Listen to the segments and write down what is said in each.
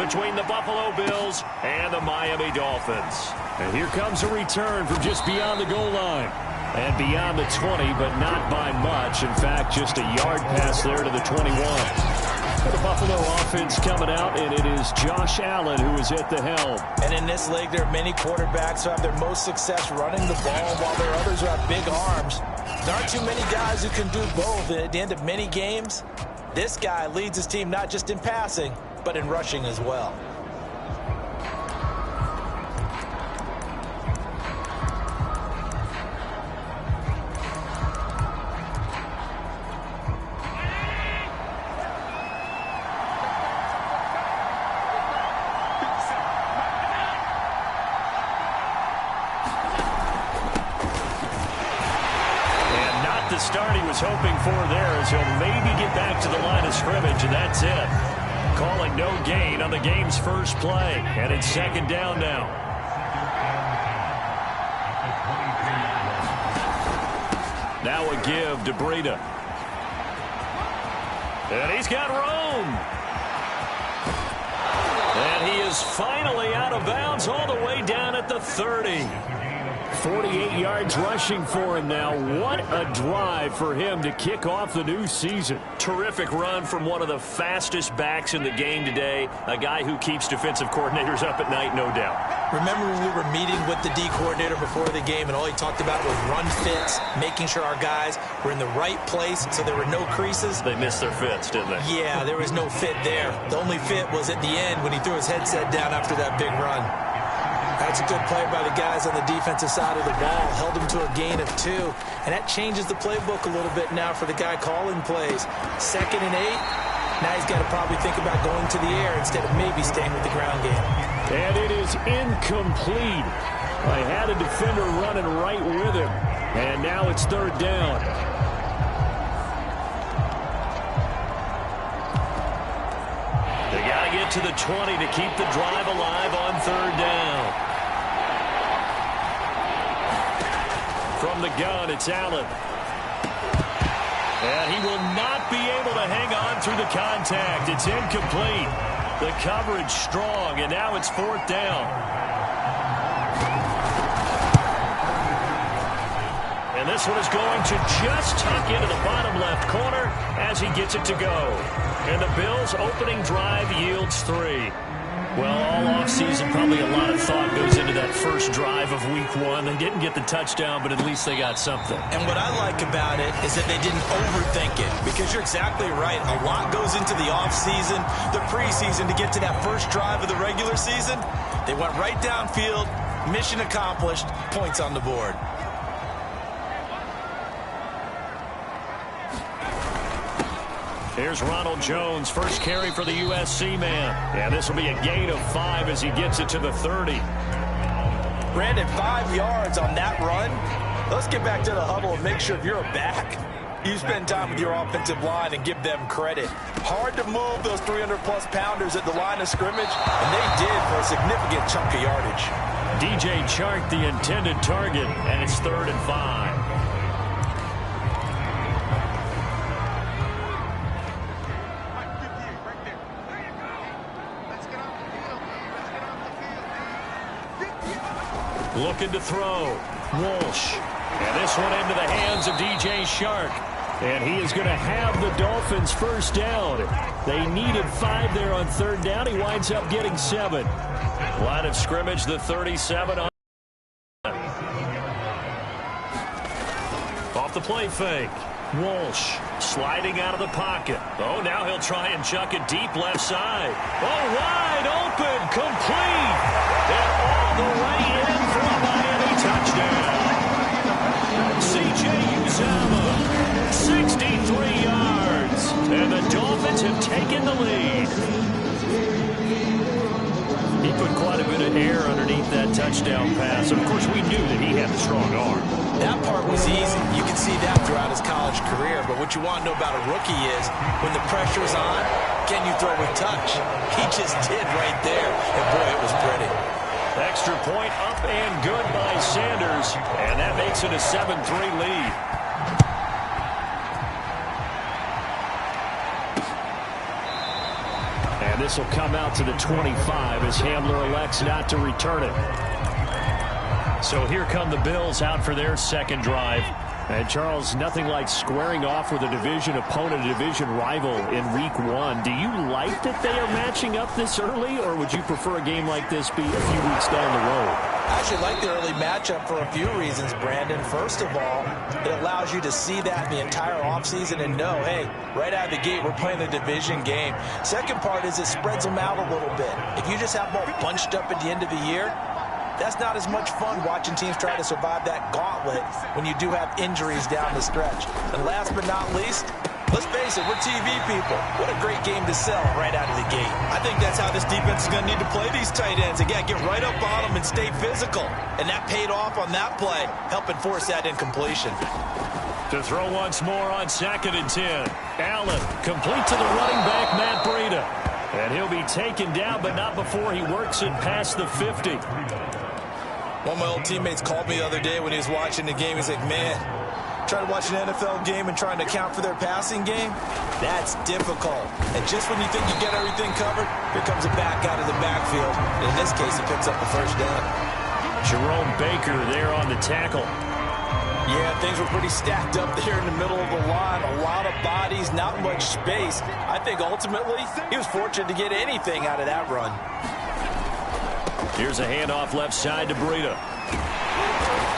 between the Buffalo Bills and the Miami Dolphins. And here comes a return from just beyond the goal line. And beyond the 20, but not by much. In fact, just a yard pass there to the 21. The Buffalo offense coming out, and it is Josh Allen who is at the helm. And in this league, there are many quarterbacks who have their most success running the ball, while there are others who have big arms. There aren't too many guys who can do both. And at the end of many games, this guy leads his team not just in passing, but in rushing as well. The start he was hoping for there as he'll maybe get back to the line of scrimmage, and that's it. Calling no gain on the game's first play, and it's second down now. Now a give to Breida. And he's got room. And he is finally out of bounds all the way down at the 30. 48 yards rushing for him now. What a drive for him to kick off the new season. Terrific run from one of the fastest backs in the game today. A guy who keeps defensive coordinators up at night, no doubt. Remember when we were meeting with the D coordinator before the game, and all he talked about was run fits, making sure our guys were in the right place so there were no creases? They missed their fits, didn't they? Yeah, there was no fit there. The only fit was at the end when he threw his headset down after that big run. That's a good play by the guys on the defensive side of the ball. Held him to a gain of 2. And that changes the playbook a little bit now for the guy calling plays. 2nd and 8. Now he's got to probably think about going to the air instead of maybe staying with the ground game. And it is incomplete. I had a defender running right with him. And now it's 3rd down. They got to get to the 20 to keep the drive alive on 3rd down. From the gun, it's Allen. And he will not be able to hang on through the contact. It's incomplete. The coverage strong, and now it's 4th down. And this one is going to just tuck into the bottom left corner as he gets it to go. And the Bills' opening drive yields 3. Well, all offseason, probably a lot of thought goes into that first drive of Week 1. They didn't get the touchdown, but at least they got something. And what I like about it is that they didn't overthink it, because you're exactly right. A lot goes into the offseason, the preseason, to get to that first drive of the regular season. They went right downfield, mission accomplished, points on the board. Here's Ronald Jones, first carry for the USC man. And this will be a gain of 5 as he gets it to the 30. Brandon, 5 yards on that run. Let's get back to the huddle and make sure if you're a back, you spend time with your offensive line and give them credit. Hard to move those 300-plus pounders at the line of scrimmage, and they did for a significant chunk of yardage. DJ Chark, the intended target, and it's 3rd and 5. Looking to throw. Walsh. And this one into the hands of DJ Chark. And he is going to have the Dolphins first down. They needed 5 there on 3rd down. He winds up getting 7. Line of scrimmage, the 37 on. Off the play fake. Walsh sliding out of the pocket. Oh, now he'll try and chuck it deep left side. Oh, wide open, complete. And all the way in for a Miami touchdown. C.J. Uzomah, 63 yards. And the Dolphins have taken the lead. He put quite a bit of air underneath that touchdown pass. And, of course, we knew that he had the strong arm. That part was easy. You can see that throughout his college career. But what you want to know about a rookie is when the pressure's on, can you throw with touch? He just did right there. And, boy, it was pretty. Extra point up and good by Sanders. And that makes it a 7-3 lead. And this will come out to the 25 as Hamler elects not to return it. So here come the Bills out for their second drive. And Charles, nothing like squaring off with a division opponent, a division rival in week 1. Do you like that they are matching up this early, or would you prefer a game like this be a few weeks down the road? I actually like the early matchup for a few reasons, Brandon. First of all, it allows you to see that in the entire offseason and know, hey, right out of the gate, we're playing a division game. Second part is it spreads them out a little bit. If you just have them all bunched up at the end of the year, that's not as much fun watching teams try to survive that gauntlet when you do have injuries down the stretch. And last but not least, let's face it, we're TV people. What a great game to sell right out of the gate. I think that's how this defense is going to need to play these tight ends. Again, get right up on them and stay physical. And that paid off on that play, helping force that incompletion. To throw once more on 2nd and 10. Allen complete to the running back, Matt Breida. And he'll be taken down, but not before he works it past the 50. One of my old teammates called me the other day when he was watching the game. He's like, man, trying to watch an NFL game and trying to account for their passing game, that's difficult. And just when you think you get everything covered, here comes a back out of the backfield. And in this case, he picks up the first down. Jerome Baker there on the tackle. Yeah, things were pretty stacked up there in the middle of the line. A lot of bodies, not much space. I think ultimately he was fortunate to get anything out of that run. Here's a handoff left side to Breida.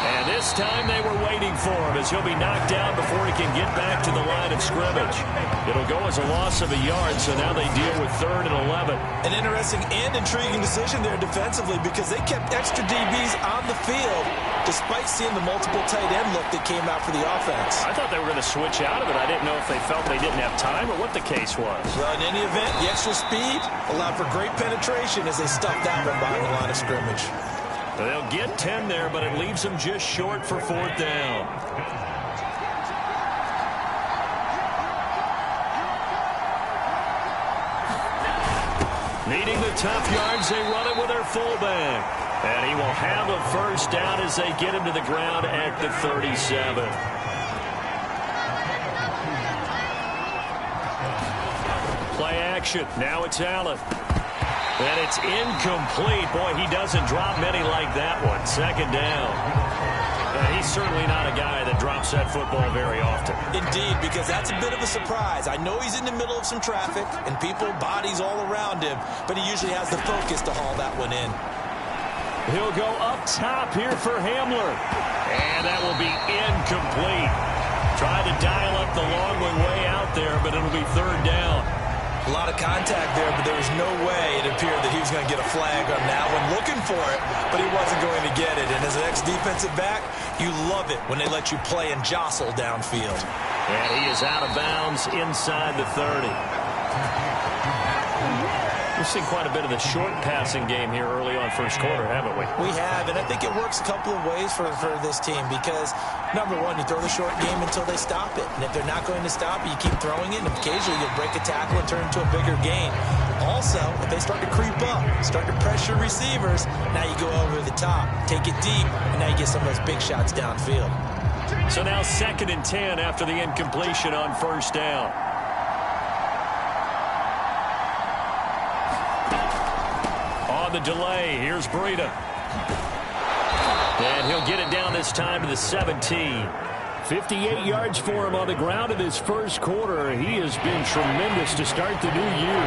And this time they were waiting for him as he'll be knocked down before he can get back to the line of scrimmage. It'll go as a loss of a yard, so now they deal with 3rd and 11. An interesting and intriguing decision there defensively because they kept extra DBs on the field despite seeing the multiple tight end look that came out for the offense. I thought they were going to switch out of it. I didn't know if they felt they didn't have time or what the case was. Well, in any event, the extra speed allowed for great penetration as they stuffed that one behind the line of scrimmage. They'll get 10 there, but it leaves them just short for 4th down. Needing the tough yards, they run it with their fullback. And he will have a first down as they get him to the ground at the 37. Play action. Now it's Allen. And it's incomplete. Boy, he doesn't drop many like that one. 2nd down. He's certainly not a guy that drops that football very often. Indeed, because that's a bit of a surprise. I know he's in the middle of some traffic and people, bodies all around him, but he usually has the focus to haul that one in. He'll go up top here for Hamler. And that will be incomplete. Tried to dial up the long way out there, but it'll be 3rd down. A lot of contact there, but there was no way it appeared that he was going to get a flag on that one. Looking for it, but he wasn't going to get it. And as an ex-defensive back, you love it when they let you play and jostle downfield. And he is out of bounds inside the 30. We've seen quite a bit of the short passing game here early on first quarter, haven't we? We have, and I think it works a couple of ways for this team because, number one, you throw the short game until they stop it. And if they're not going to stop it, you keep throwing it, and occasionally you'll break a tackle and turn it into a bigger gain. Also, if they start to creep up, start to pressure receivers, now you go over the top, take it deep, and now you get some of those big shots downfield. So now 2nd and 10 after the incompletion on first down. On the delay, here's Breida. And he'll get it down this time to the 17. 58 yards for him on the ground in his first quarter. He has been tremendous to start the new year.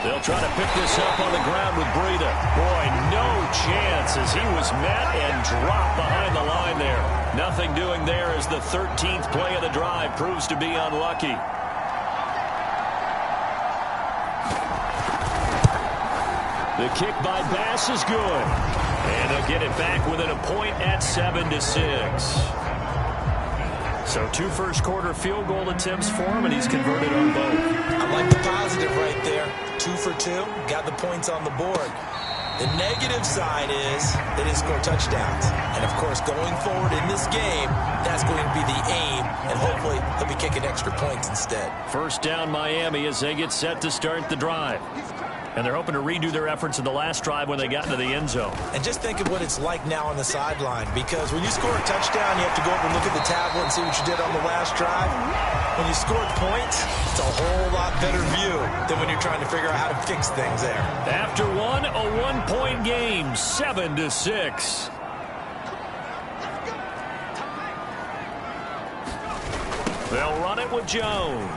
They'll try to pick this up on the ground with Breida. Boy, no chance as he was met and dropped behind the line there. Nothing doing there as the 13th play of the drive proves to be unlucky. The kick by Bass is good. And they'll get it back within a point at 7-6. So 2 first-quarter field goal attempts for him, and he's converted on both. I like the positive right there. 2 for 2. Got the points on the board. The negative side is they didn't score touchdowns. And, of course, going forward in this game, that's going to be the aim. And hopefully they'll be kicking extra points instead. First down Miami as they get set to start the drive. And they're hoping to redo their efforts in the last drive when they got into the end zone. And just think of what it's like now on the sideline, because when you score a touchdown, you have to go over and look at the tablet and see what you did on the last drive. When you scored points, it's a whole lot better view than when you're trying to figure out how to fix things there. After one, a one-point game, 7-6. They'll run it with Jones.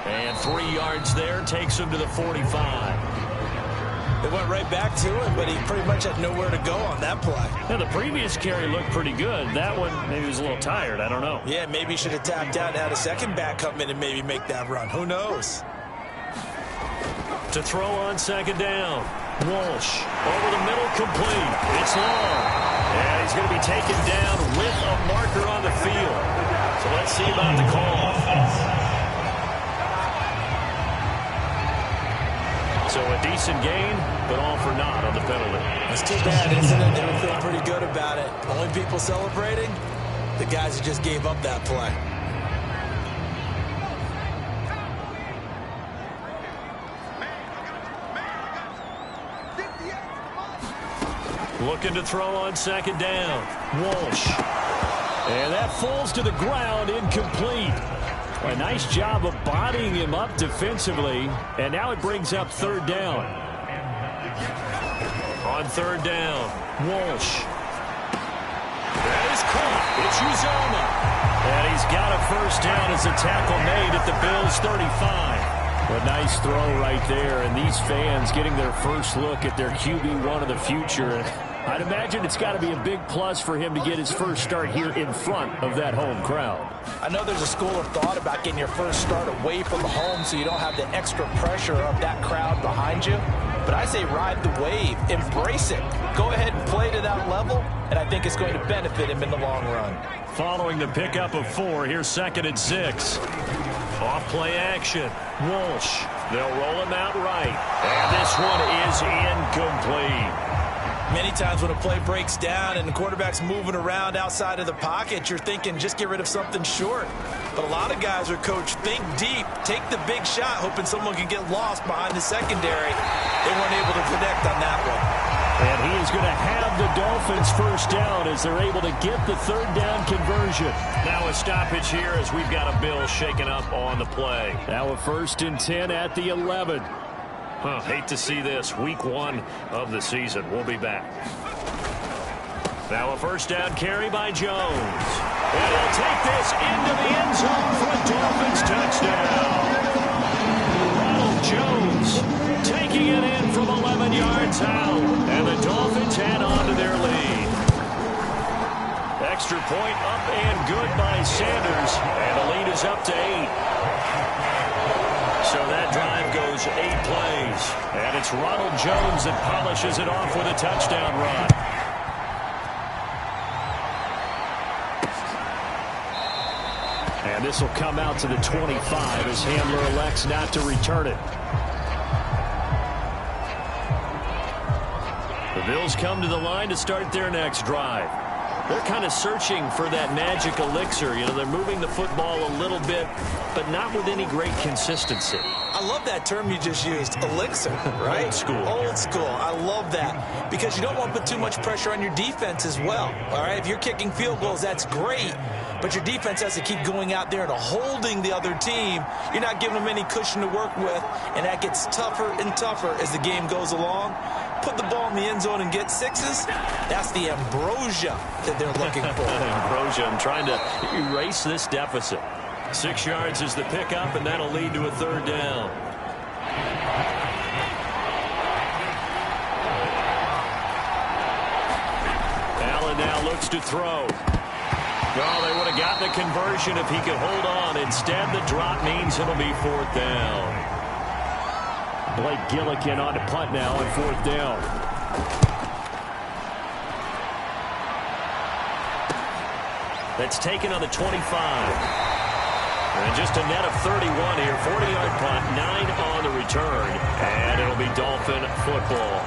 And 3 yards there takes him to the 45. They went right back to it, but he pretty much had nowhere to go on that play. Now, the previous carry looked pretty good. That one, maybe he was a little tired. I don't know. Yeah, maybe he should have tapped out and had a second back come in and maybe make that run. Who knows? To throw on second down. Walsh over the middle, complete. It's long. And he's going to be taken down with a marker on the field. So let's see about the call. So a decent gain, but all for naught on the penalty. It's too bad, isn't it? They were feeling pretty good about it. Only people celebrating? The guys who just gave up that play. Looking to throw on second down. Walsh. And that falls to the ground, incomplete. A nice job of bodying him up defensively. And now it brings up third down. On third down, Walsh. That is caught. It's Uzomah. And he's got a first down as a tackle made at the Bills' 35. A nice throw right there. And these fans getting their first look at their QB1 of the future. I'd imagine it's got to be a big plus for him to get his first start here in front of that home crowd. I know there's a school of thought about getting your first start away from home so you don't have the extra pressure of that crowd behind you. But I say ride the wave. Embrace it. Go ahead and play to that level, and I think it's going to benefit him in the long run. Following the pickup of 4, here's 2nd and 6. Off play action. Walsh. They'll roll him out right. And this one is incomplete. Many times when a play breaks down and the quarterback's moving around outside of the pocket, you're thinking just get rid of something short. But a lot of guys are coached, think deep, take the big shot, hoping someone can get lost behind the secondary. They weren't able to connect on that one. And he is going to have the Dolphins first down as they're able to get the third down conversion. Now a stoppage here as we've got a Bill shaken up on the play. Now a 1st and 10 at the 11. Hate to see this. Week 1 of the season. We'll be back. Now a first down carry by Jones. And he'll take this into the end zone for a Dolphins touchdown. Ronald Jones taking it in from 11 yards out. And the Dolphins head on to their lead. Extra point up and good by Sanders. And the lead is up to 8. So that drive goes 8 plays. And it's Ronald Jones that polishes it off with a touchdown run. And this will come out to the 25 as Hamler elects not to return it. The Bills come to the line to start their next drive. They're kind of searching for that magic elixir. You know, they're moving the football a little bit, but not with any great consistency. I love that term you just used, elixir, right? Old school. Old school. I love that because you don't want to put too much pressure on your defense as well, all right? If you're kicking field goals, that's great, but your defense has to keep going out there and holding the other team. You're not giving them any cushion to work with, and that gets tougher and tougher as the game goes along. Put the ball in the end zone and get 6s. That's the ambrosia that they're looking for. Ambrosia, I'm trying to erase this deficit. 6 yards is the pickup, and that'll lead to a third down. Allen now looks to throw. Well, they would have gotten the conversion if he could hold on. Instead, the drop means it'll be 4th down. Blake Gillikin on to punt now on 4th down. That's taken on the 25. And just a net of 31 here. 40-yard punt, 9 on the return. And it'll be Dolphin football.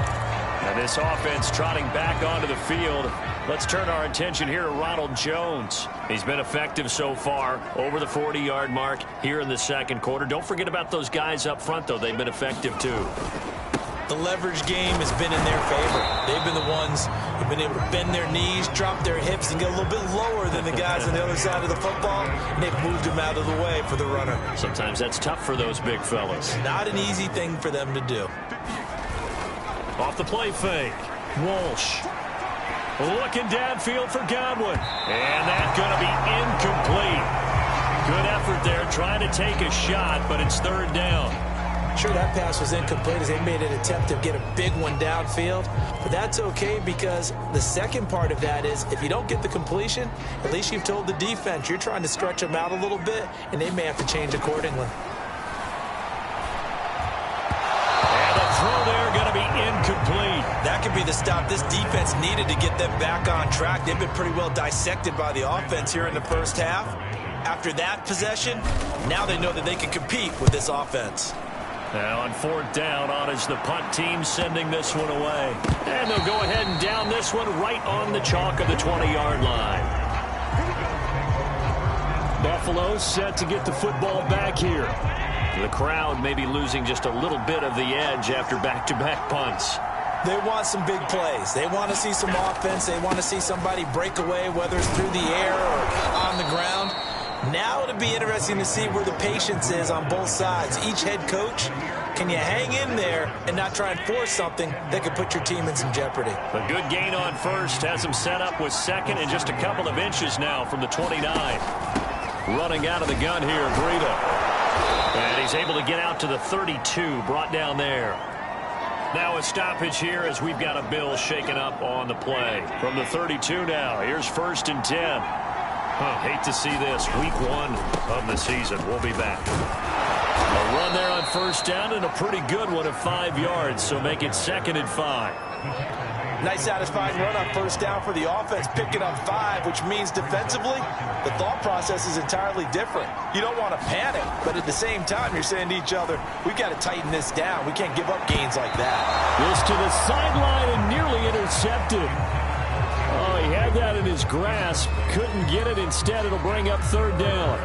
And this offense trotting back onto the field. Let's turn our attention here to Ronald Jones. He's been effective so far, over the 40-yard mark here in the second quarter. Don't forget about those guys up front, though. They've been effective, too. The leverage game has been in their favor. They've been the ones who've been able to bend their knees, drop their hips, and get a little bit lower than the guys on the other side of the football, and they've moved them out of the way for the runner. Sometimes that's tough for those big fellas. Not an easy thing for them to do. Off the play fake. Walsh. Looking downfield for Godwin. And that's going to be incomplete. Good effort there trying to take a shot, but it's third down. Sure, that pass was incomplete as they made an attempt to get a big one downfield. But that's okay because the second part of that is if you don't get the completion, at least you've told the defense you're trying to stretch them out a little bit, and they may have to change accordingly. And the throw there going to be incomplete. That could be the stop this defense needed to get them back on track. They've been pretty well dissected by the offense here in the first half. After that possession, now they know that they can compete with this offense. Now on fourth down, on is the punt team sending this one away. And they'll go ahead and down this one right on the chalk of the 20-yard line. Buffalo set to get the football back here. The crowd may be losing just a little bit of the edge after back-to-back punts. They want some big plays. They want to see some offense. They want to see somebody break away, whether it's through the air or on the ground. Now it'll be interesting to see where the patience is on both sides. Each head coach, can you hang in there and not try and force something that could put your team in some jeopardy? A good gain on first has him set up with second and just a couple of inches now from the 29. Running out of the gun here, Breida. And he's able to get out to the 32, brought down there. Now a stoppage here as we've got a Bill shaken up on the play. From the 32 now, here's 1st and 10. Hate to see this. Week 1 of the season. We'll be back. A run there on first down and a pretty good one of 5 yards, so make it 2nd and 5. Nice satisfying run on first down for the offense, picking up 5, which means defensively, the thought process is entirely different. You don't want to panic, but at the same time, you're saying to each other, we've got to tighten this down. We can't give up gains like that. This to the sideline and nearly intercepted. Oh, he had that in his grasp. Couldn't get it. Instead, it'll bring up 3rd down.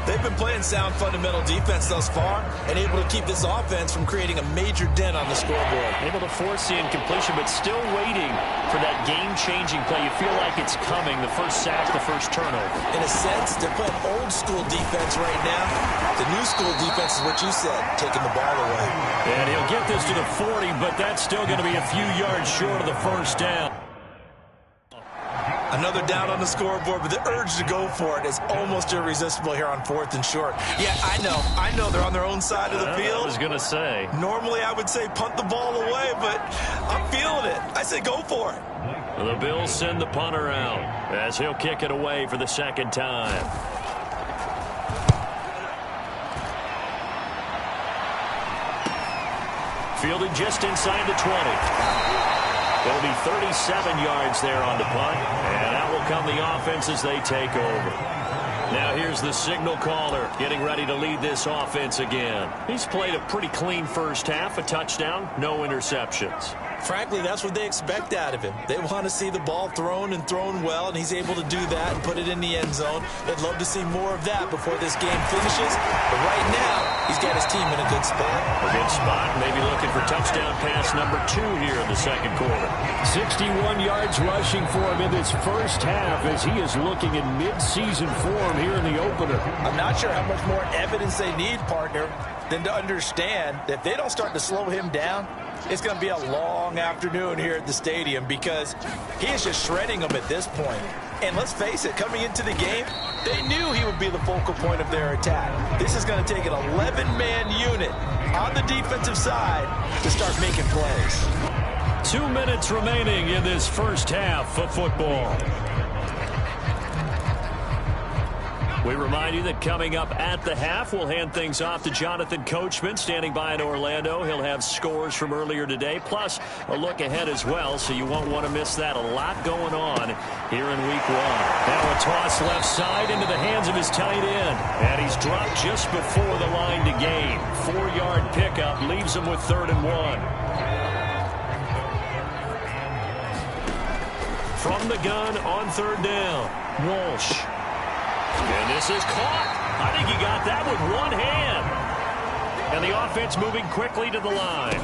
They've been playing sound fundamental defense thus far and able to keep this offense from creating a major dent on the scoreboard. Able to force the incompletion, but still waiting for that game-changing play. You feel like it's coming, the first sack, the first turnover. In a sense, they're playing old-school defense right now. The new-school defense is what you said, taking the ball away. And he'll get this to the 40, but that's still going to be a few yards short of the first down. Another down on the scoreboard, but the urge to go for it is almost irresistible here on 4th and short. Yeah, I know they're on their own side of the field. I was going to say. Normally I would say punt the ball away, but I'm feeling it. I say go for it. The Bills send the punter out as he'll kick it away for the 2nd time. Fielded just inside the 20. It'll be 37 yards there on the punt, and out will come the offense as they take over. Now here's the signal caller getting ready to lead this offense again. He's played a pretty clean first half, a touchdown, no interceptions. Frankly, that's what they expect out of him. They want to see the ball thrown and thrown well, and he's able to do that and put it in the end zone. They'd love to see more of that before this game finishes. But right now, he's got his team in a good spot. A good spot, maybe looking for touchdown pass number 2 here in the second quarter. 61 yards rushing for him in this first half as he is looking in mid-season form here in the opener. I'm not sure how much more evidence they need, partner, than to understand that if they don't start to slow him down, it's going to be a long afternoon here at the stadium because he is just shredding them at this point. And let's face it, coming into the game, they knew he would be the focal point of their attack. This is going to take an 11-man unit on the defensive side to start making plays. 2 minutes remaining in this first half of football. We remind you that coming up at the half, we'll hand things off to Jonathan Coachman standing by in Orlando. He'll have scores from earlier today, plus a look ahead as well, so you won't want to miss that. A lot going on here in week 1. Now a toss left side into the hands of his tight end, and he's dropped just before the line to gain. 4-yard pickup leaves him with 3rd and 1. from the gun on third down. Walsh. And this is caught. I think he got that with one hand. And the offense moving quickly to the line.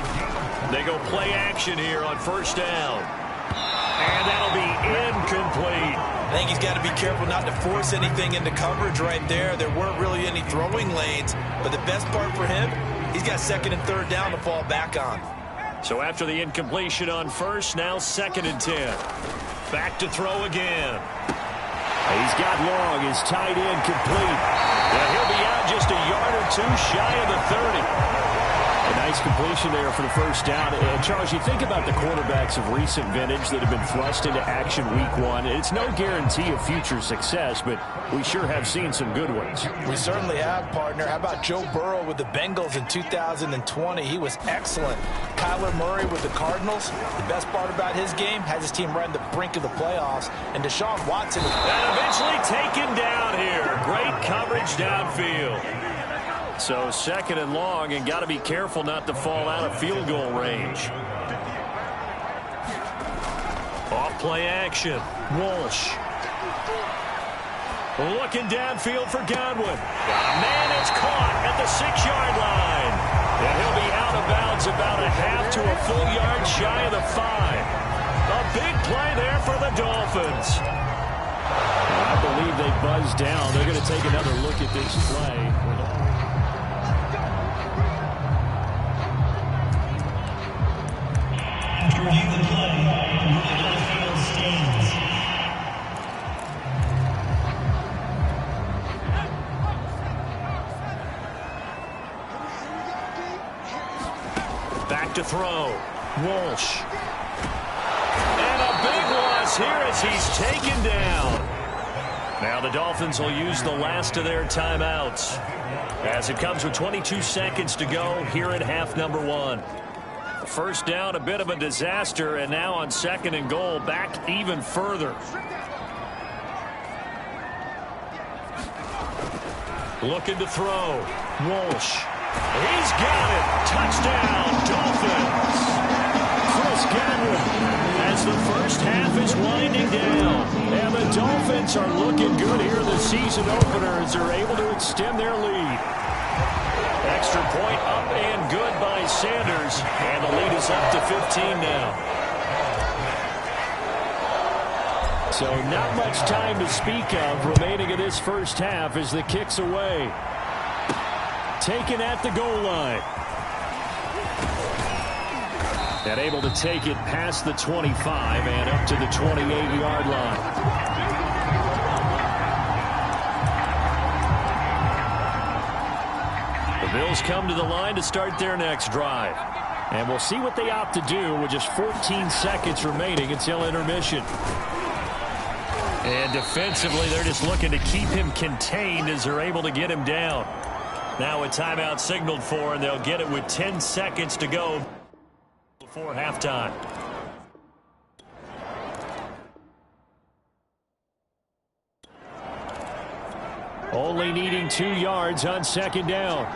They go play action here on first down. And that'll be incomplete. I think he's got to be careful not to force anything into coverage right there. There weren't really any throwing lanes. But the best part for him, he's got second and third down to fall back on. So after the incompletion on first, now second and 10. Back to throw again. He's got long. His tight end complete. And he'll be out just a yard or two shy of the 30. A nice completion there for the first down. And Charles, you think about the quarterbacks of recent vintage that have been thrust into action week one. It's no guarantee of future success, but we sure have seen some good ones. We certainly have, partner. How about Joe Burrow with the Bengals in 2020? He was excellent. Kyler Murray with the Cardinals. The best part about his game, has his team right on the brink of the playoffs. And Deshaun Watson. And eventually taken down here. Great coverage downfield. So second and long, and got to be careful not to fall out of field goal range. Off play action. Walsh. Looking downfield for Godwin. Man, it's caught at the 6-yard line. And he'll be out of bounds about a half to a full yard shy of the 5. A big play there for the Dolphins. I believe they buzzed down. They're going to take another look at this play. Review the play. The field stands. Back to throw. Walsh. And a big loss here as he's taken down. Now the Dolphins will use the last of their timeouts as it comes with 22 seconds to go here at half number 1. First down, a bit of a disaster, and now on second and goal, back even further. Looking to throw. Walsh. He's got it. Touchdown, Dolphins. Chris Godwin as the first half is winding down. And the Dolphins are looking good here in the season opener as they're able to extend their lead. Extra point up and good by Sanders. And the lead is up to 15 now. So not much time to speak of remaining in this first half as the kick's away. Taken at the goal line. And able to take it past the 25 and up to the 28-yard line. The Bills come to the line to start their next drive. And we'll see what they opt to do with just 14 seconds remaining until intermission. And defensively, they're just looking to keep him contained as they're able to get him down. Now a timeout signaled for, and they'll get it with 10 seconds to go before halftime. Only needing 2 yards on second down.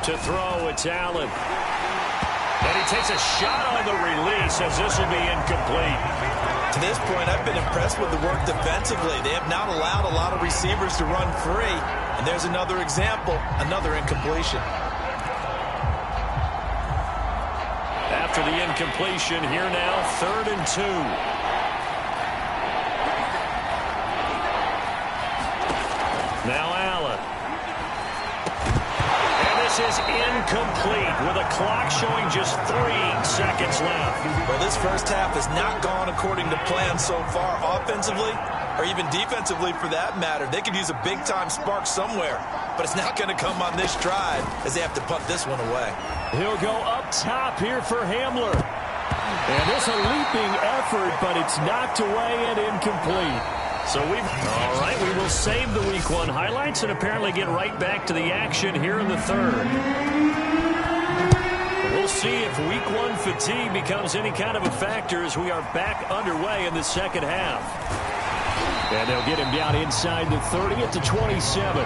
To throw, it's Allen. And he takes a shot on the release as this will be incomplete. To this point, I've been impressed with the work defensively. They have not allowed a lot of receivers to run free. And there's another example, another incompletion. After the incompletion, here now, 3rd and 2. Now Allen. And this is incomplete with a clock showing just 3 seconds left. Well, this first half has not gone according to plan so far offensively or even defensively for that matter. They could use a big-time spark somewhere, but it's not going to come on this drive as they have to punt this one away. He'll go up top here for Hamler. And it's a leaping effort, but it's knocked away and incomplete. So all right, we will save the Week 1 highlights and apparently get right back to the action here in the 3rd. We'll see if Week 1 fatigue becomes any kind of a factor as we are back underway in the second half. And they'll get him down inside the 30 at the 27.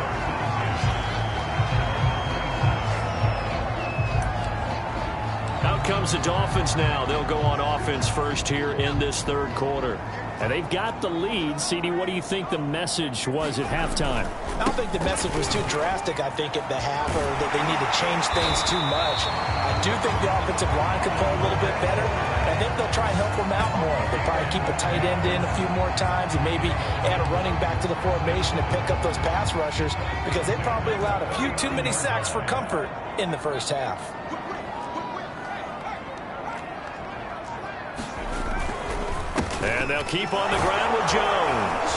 Out comes the Dolphins now. They'll go on offense first here in this third quarter. And they've got the lead. CD, what do you think the message was at halftime? I don't think the message was too drastic, I think, at the half, or that they need to change things too much. I do think the offensive line could play a little bit better. I think they'll try and help them out more. They'll probably keep a tight end in a few more times and maybe add a running back to the formation and pick up those pass rushers, because they probably allowed a few too many sacks for comfort in the first half. And they'll keep on the ground with Jones.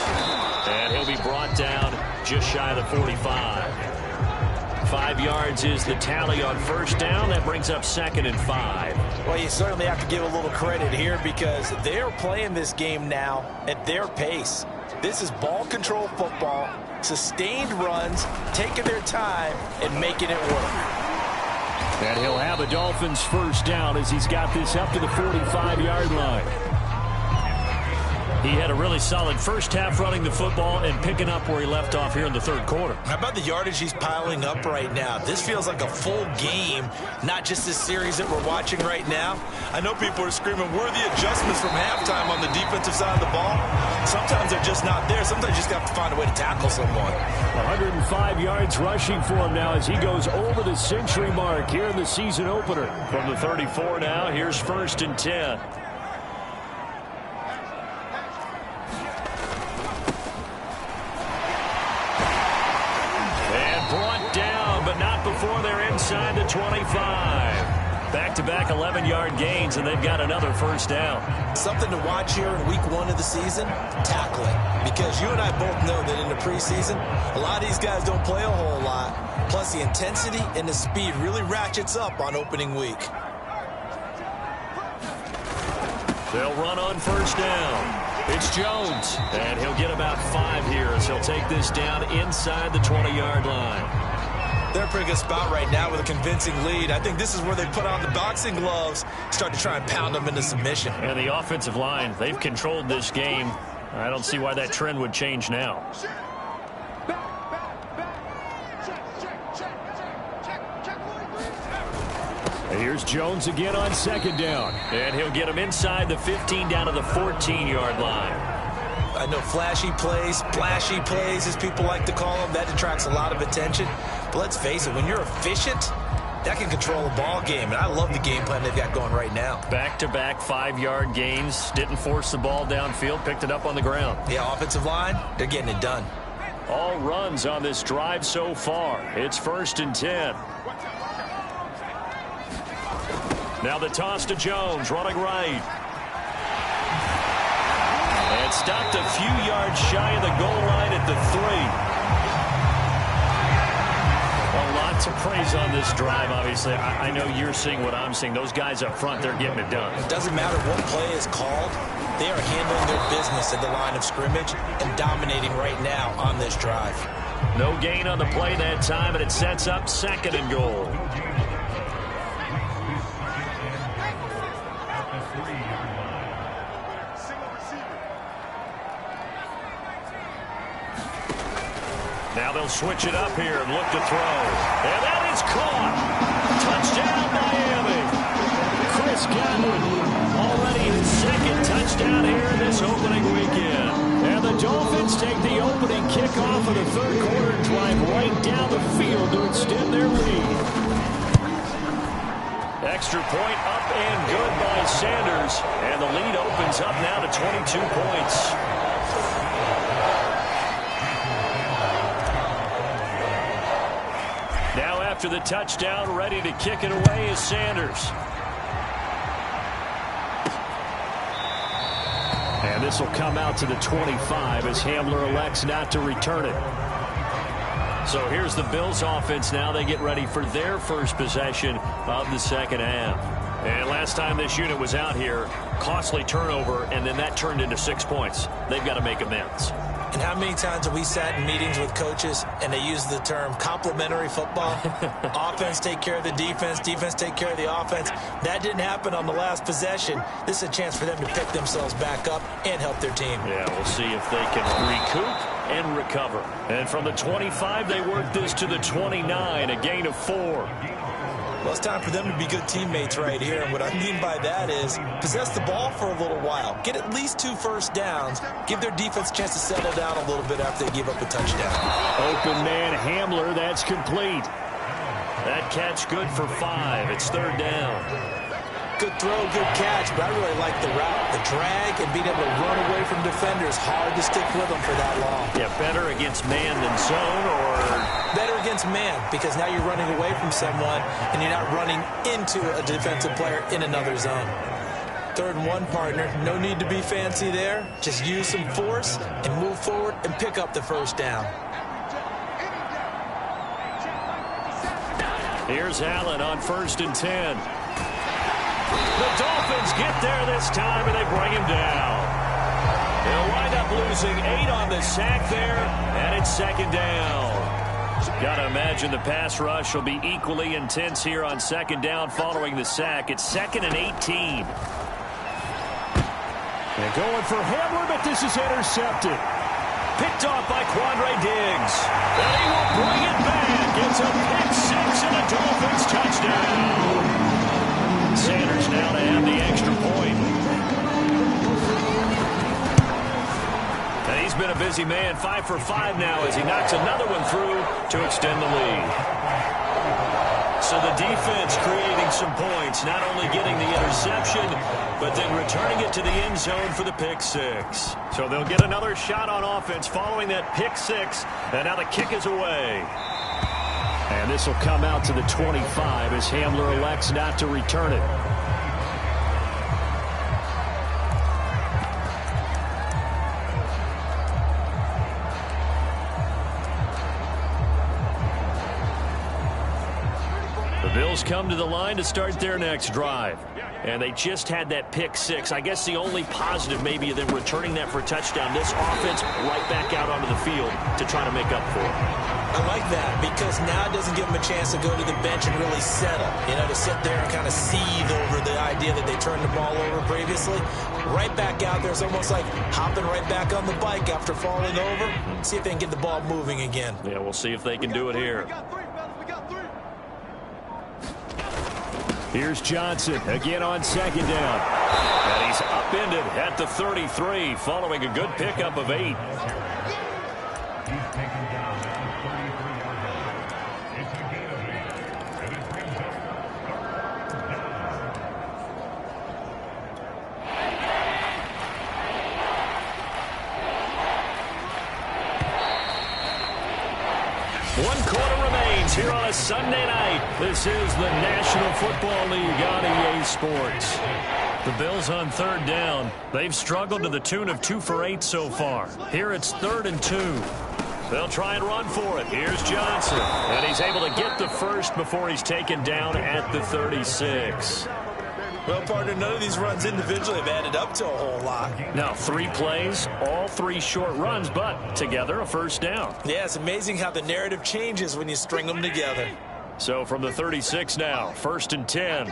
And he'll be brought down just shy of the 45. 5 yards is the tally on first down. That brings up 2nd and 5. Well, you certainly have to give a little credit here, because they're playing this game now at their pace. This is ball control football, sustained runs, taking their time and making it work. And he'll have a Dolphins first down as he's got this up to the 45-yard line. He had a really solid first half running the football and picking up where he left off here in the third quarter. How about the yardage he's piling up right now? This feels like a full game, not just this series that we're watching right now. I know people are screaming, where are the adjustments from halftime on the defensive side of the ball? Sometimes they're just not there. Sometimes you just have to find a way to tackle someone. 105 yards rushing for him now as he goes over the century mark here in the season opener. From the 34 now, here's 1st and 10. Before they're inside the 25. Back-to-back 11-yard gains, and they've got another first down. Something to watch here in week 1 of the season, tackling. Because you and I both know that in the preseason, a lot of these guys don't play a whole lot. Plus, the intensity and the speed really ratchets up on opening week. They'll run on first down. It's Jones, and he'll get about 5 here as he'll take this down inside the 20-yard line. They're in a pretty good spot right now with a convincing lead. I think this is where they put on the boxing gloves, start to try and pound them into submission. And the offensive line, they've controlled this game. I don't see why that trend would change now. And here's Jones again on 2nd down. And he'll get him inside the 15 down to the 14-yard line. I know flashy plays, splashy plays, as people like to call them, that attracts a lot of attention. But let's face it, when you're efficient, that can control a ball game. And I love the game plan they've got going right now. Back-to-back 5-yard gains. Didn't force the ball downfield. Picked it up on the ground. Yeah, offensive line, they're getting it done. All runs on this drive so far. It's 1st and 10. Now the toss to Jones, running right. And stopped a few yards shy of the goal line at the 3. A lot to praise on this drive, obviously. I know you're seeing what I'm seeing. Those guys up front, they're getting it done. It doesn't matter what play is called. They are handling their business at the line of scrimmage and dominating right now on this drive. No gain on the play that time, and it sets up 2nd and goal. Now they'll switch it up here and look to throw. And that is caught. Touchdown, Miami. Chris Godwin, already his 2nd touchdown here in this opening weekend. And the Dolphins take the opening kickoff of the third quarter and drive right down the field to extend their lead. Extra point up and good by Sanders. And the lead opens up now to 22 points. Now after the touchdown, ready to kick it away is Sanders. And this will come out to the 25 as Hamler elects not to return it. So here's the Bills offense now. They get ready for their first possession of the second half. And last time this unit was out here, costly turnover, and then that turned into 6 points. They've got to make amends. And how many times have we sat in meetings with coaches and they use the term complementary football? Offense take care of the defense, defense take care of the offense. That didn't happen on the last possession. This is a chance for them to pick themselves back up and help their team. Yeah, we'll see if they can recoup and recover. And from the 25, they work this to the 29, a gain of 4. Well, it's time for them to be good teammates right here. And what I mean by that is possess the ball for a little while. Get at least 2 first downs. Give their defense a chance to settle down a little bit after they give up a touchdown. Open man Hamler, that's complete. That catch good for 5. It's 3rd down. Good throw, good catch, but I really like the route. The drag and being able to run away from defenders. Hard to stick with them for that long. Yeah, better against man than zone, or better against man, because now you're running away from someone and you're not running into a defensive player in another zone. 3rd and 1, partner. No need to be fancy there. Just use some force and move forward and pick up the first down. Here's Allen on 1st and 10. The Dolphins get there this time, and they bring him down. They'll wind up losing 8 on the sack there, and it's 2nd down. Got to imagine the pass rush will be equally intense here on 2nd down following the sack. It's 2nd and 18. They're going for Hamler, but this is intercepted. Picked off by Quandre Diggs. And he will bring it back. It's a pick 6 and a Dolphins touchdown. Sanders now to have the extra point. And he's been a busy man, 5 for 5 now as he knocks another one through to extend the lead. So the defense creating some points, not only getting the interception, but then returning it to the end zone for the pick 6. So they'll get another shot on offense following that pick 6, and now the kick is away. And this will come out to the 25 as Hamler elects not to return it. The Bills come to the line to start their next drive. And they just had that pick 6. I guess the only positive maybe of them returning that for a touchdown. This offense right back out onto the field to try to make up for it. I like that because now it doesn't give them a chance to go to the bench and really settle. You know, to sit there and kind of seethe over the idea that they turned the ball over previously. Right back out there. It's almost like hopping right back on the bike after falling over. See if they can get the ball moving again. Yeah, we'll see if they can do it here. Here's Johnson again on 2nd down. And he's upended at the 33 following a good pickup of 8. One quarter remains here on a Sunday night. This is the National Football League on EA Sports. The Bills on 3rd down. They've struggled to the tune of 2 for 8 so far. Here it's 3rd and 2. They'll try and run for it. Here's Johnson. And he's able to get the first before he's taken down at the 36. Well, partner, none of these runs individually have added up to a whole lot. Now, 3 plays, all 3 short runs, but together a first down. Yeah, it's amazing how the narrative changes when you string them together. So from the 36 now, 1st and 10.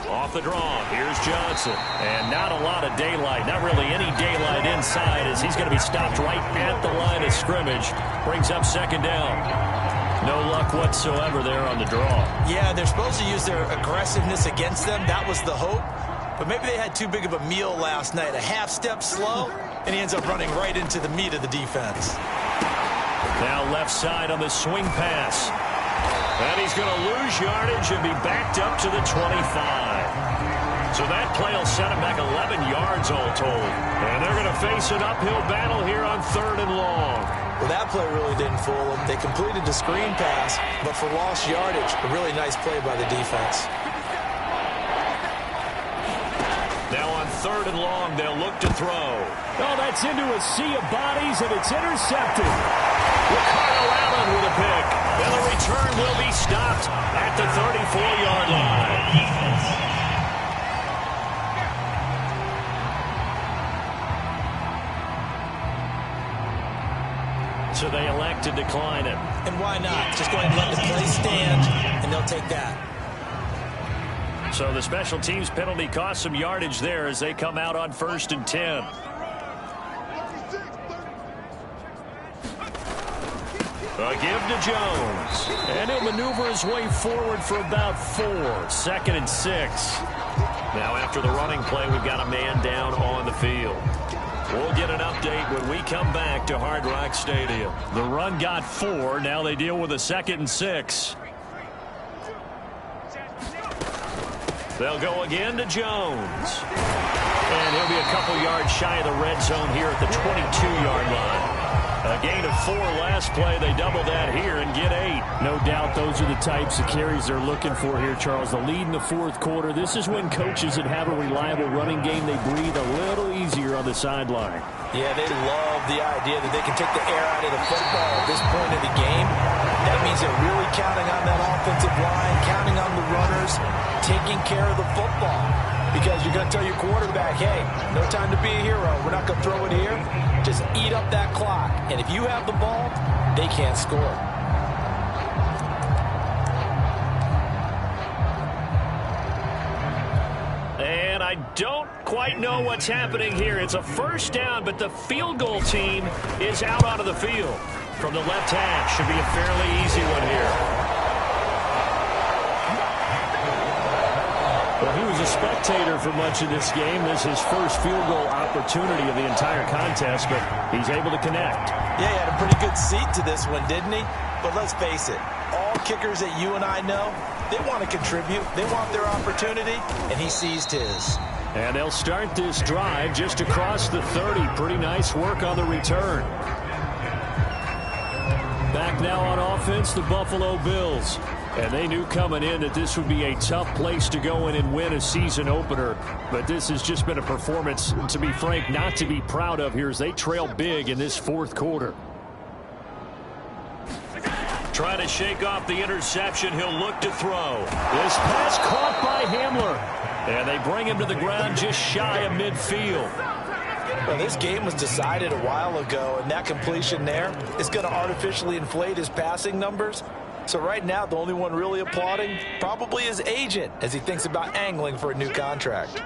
Off the draw, here's Johnson. And not a lot of daylight, not really any daylight inside as he's going to be stopped right at the line of scrimmage. Brings up 2nd down. No luck whatsoever there on the draw. Yeah, they're supposed to use their aggressiveness against them. That was the hope. But maybe they had too big of a meal last night. A half step slow, and he ends up running right into the meat of the defense. Now left side on the swing pass. And he's going to lose yardage and be backed up to the 25. So that play will set him back 11 yards all told. And they're going to face an uphill battle here on 3rd and long. Well, that play really didn't fool them. They completed the screen pass, but for lost yardage, a really nice play by the defense. Now on 3rd and long, they'll look to throw. Oh, that's into a sea of bodies, and it's intercepted. Ricardo Allen with a pick. And the return will be stopped at the 34-yard line. So they elect to decline it. And why not? Just go ahead and let the play stand, and they'll take that. So the special teams penalty cost some yardage there as they come out on 1st and 10. A give to Jones. And he'll maneuver his way forward for about 4. 2nd and 6. Now after the running play, we've got a man down on the field. We'll get an update when we come back to Hard Rock Stadium. The run got 4. Now they deal with a 2nd and 6. They'll go again to Jones. And he'll be a couple yards shy of the red zone here at the 22-yard line. A gain of 4 last play. They double that here and get 8. No doubt those are the types of carries they're looking for here, Charles. The lead in the 4th quarter. This is when coaches that have a reliable running game, they breathe a little easier on the sideline. Yeah, they love the idea that they can take the air out of the football at this point of the game. That means they're really counting on that offensive line, counting on the runners, taking care of the football. Because you're going to tell your quarterback, hey, no time to be a hero. We're not going to throw it here. Just eat up that clock. And if you have the ball, they can't score. And I don't quite know what's happening here. It's a first down, but the field goal team is out onto the field. From the left hash, should be a fairly easy one here. Well, he was a spectator for much of this game. This is his first field goal opportunity of the entire contest, but he's able to connect. Yeah, he had a pretty good seat to this one, didn't he? But let's face it, all kickers that you and I know, they want to contribute. They want their opportunity, and he seized his. And they'll start this drive just across the 30. Pretty nice work on the return. Back now on offense, the Buffalo Bills. And they knew coming in that this would be a tough place to go in and win a season opener. But this has just been a performance, to be frank, not to be proud of here as they trail big in this 4th quarter. Trying to shake off the interception. He'll look to throw. This pass caught by Hamler. And they bring him to the ground just shy of midfield. Well, this game was decided a while ago, and that completion there is going to artificially inflate his passing numbers. So right now, the only one really applauding probably his agent as he thinks about angling for a new contract.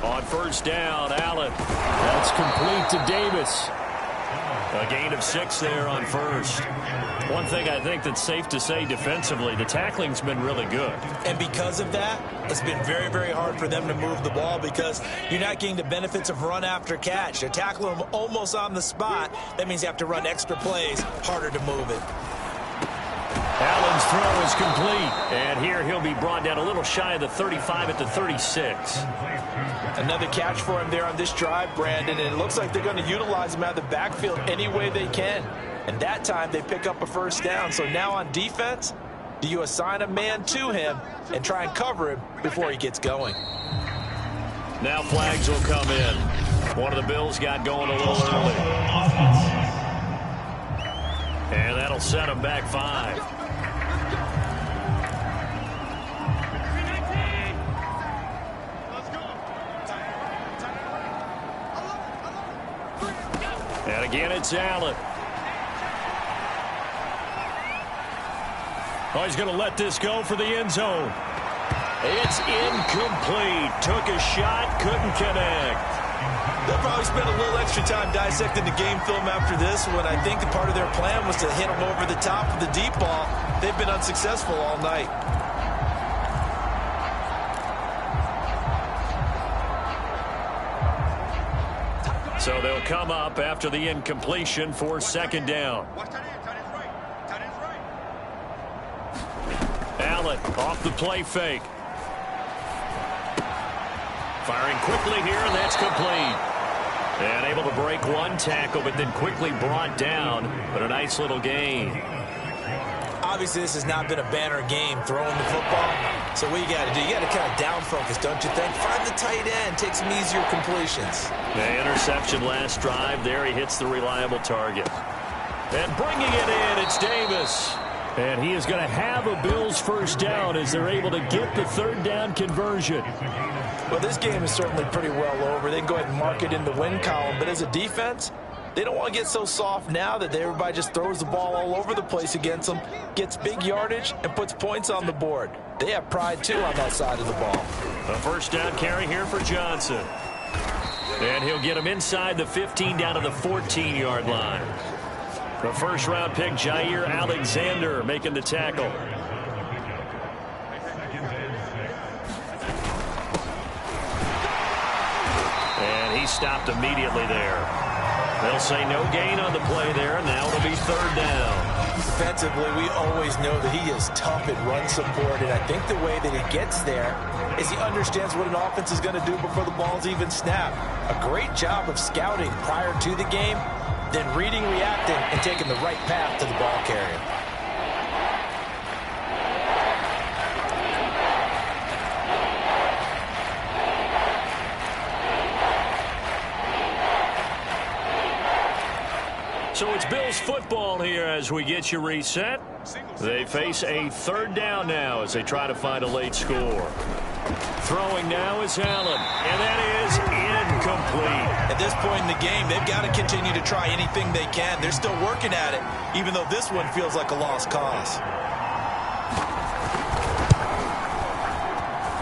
On first down, Allen. That's complete to Davis. A gain of 6 there on first. One thing I think that's safe to say defensively, the tackling's been really good. And because of that, it's been very, very hard for them to move the ball because you're not getting the benefits of run after catch. They're tackling them almost on the spot. That means you have to run extra plays, harder to move it. Allen's throw is complete. And here he'll be brought down a little shy of the 35 at the 36. Another catch for him there on this drive, Brandon, and it looks like they're going to utilize him out of the backfield any way they can. And that time they pick up a first down. So now on defense, do you assign a man to him and try and cover him before he gets going? Now flags will come in. One of the Bills got going a little early. And that'll set him back 5. And again, it's Allen. Oh, he's going to let this go for the end zone. It's incomplete. Took a shot, couldn't connect. They'll probably spend a little extra time dissecting the game film after this one. I think the part of their plan was to hit him over the top of the deep ball. They've been unsuccessful all night. So they'll come up after the incompletion for second down. Allen off the play fake. Firing quickly here, and that's complete. And able to break one tackle, but then quickly brought down. But a nice little gain. Obviously, this has not been a banner game throwing the football. So what you got to do, you got to kind of down focus, don't you think? Find the tight end, take some easier completions. The interception last drive. There he hits the reliable target. And bringing it in, it's Davis. And he is going to have a Bills first down as they're able to get the third down conversion. Well, this game is certainly pretty well over. They can go ahead and mark it in the win column. But as a defense, they don't want to get so soft now that everybody just throws the ball all over the place against them, gets big yardage, and puts points on the board. They have pride, too, on that side of the ball. A first down carry here for Johnson. And he'll get him inside the 15 down to the 14-yard line. The first-round pick, Jair Alexander, making the tackle. And he stopped immediately there. They'll say no gain on the play there. Now it'll be third down. Defensively, we always know that he is tough in run support, and I think the way that he gets there is he understands what an offense is going to do before the ball's even snapped. A great job of scouting prior to the game, then reading, reacting, and taking the right path to the ball carrier. So it's Bills football here as we get you reset. They face a third down now as they try to find a late score. Throwing now is Allen, and that is incomplete. At this point in the game, they've got to continue to try anything they can. They're still working at it, even though this one feels like a lost cause.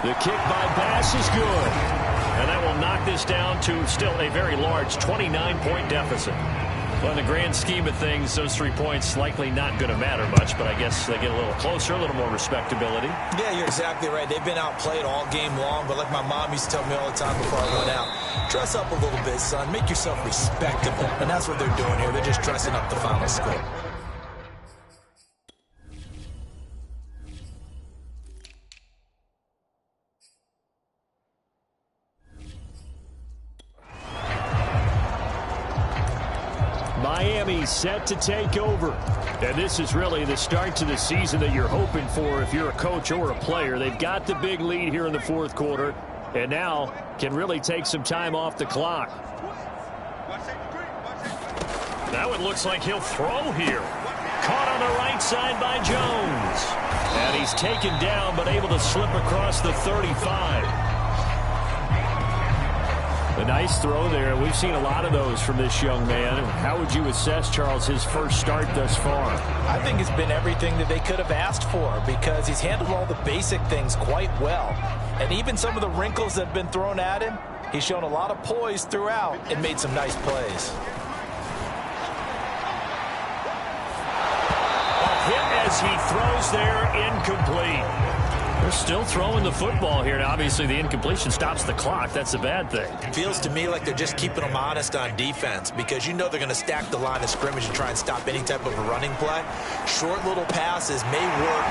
The kick by Bass is good, and that will knock this down to still a very large 29-point deficit. Well, in the grand scheme of things, those 3 points likely not going to matter much, but I guess they get a little closer, a little more respectability. Yeah, you're exactly right. They've been outplayed all game long, but like my mom used to tell me all the time before I went out, dress up a little bit, son. Make yourself respectable. And that's what they're doing here. They're just dressing up the final score. Miami set to take over. And this is really the start to the season that you're hoping for if you're a coach or a player. They've got the big lead here in the fourth quarter and now can really take some time off the clock. Now it looks like he'll throw here. Caught on the right side by Jones. And he's taken down but able to slip across the 35. A nice throw there. We've seen a lot of those from this young man. How would you assess, Charles, his first start thus far? I think it's been everything that they could have asked for because he's handled all the basic things quite well. And even some of the wrinkles that have been thrown at him, he's shown a lot of poise throughout and made some nice plays. A hit as he throws there, incomplete. They're still throwing the football here. Now, obviously, the incompletion stops the clock. That's a bad thing. Feels to me like they're just keeping them honest on defense because you know they're going to stack the line of scrimmage and try and stop any type of a running play. Short little passes may work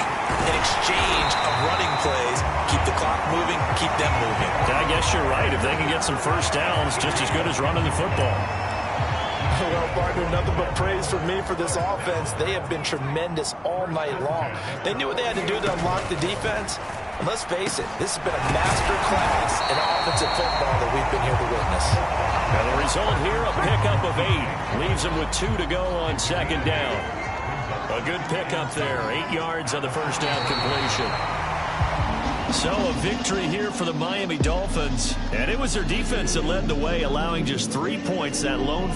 in exchange of running plays. Keep the clock moving, keep them moving. I guess you're right. If they can get some first downs, just as good as running the football. Well, partner, nothing but praise from me for this offense. They have been tremendous all night long. They knew what they had to do to unlock the defense. And let's face it, this has been a master class in offensive football that we've been here to witness. And the result here, a pickup of 8. Leaves them with 2 to go on second down. A good pickup there. 8 yards on the first down completion. So a victory here for the Miami Dolphins. And it was their defense that led the way, allowing just 3 points, that lone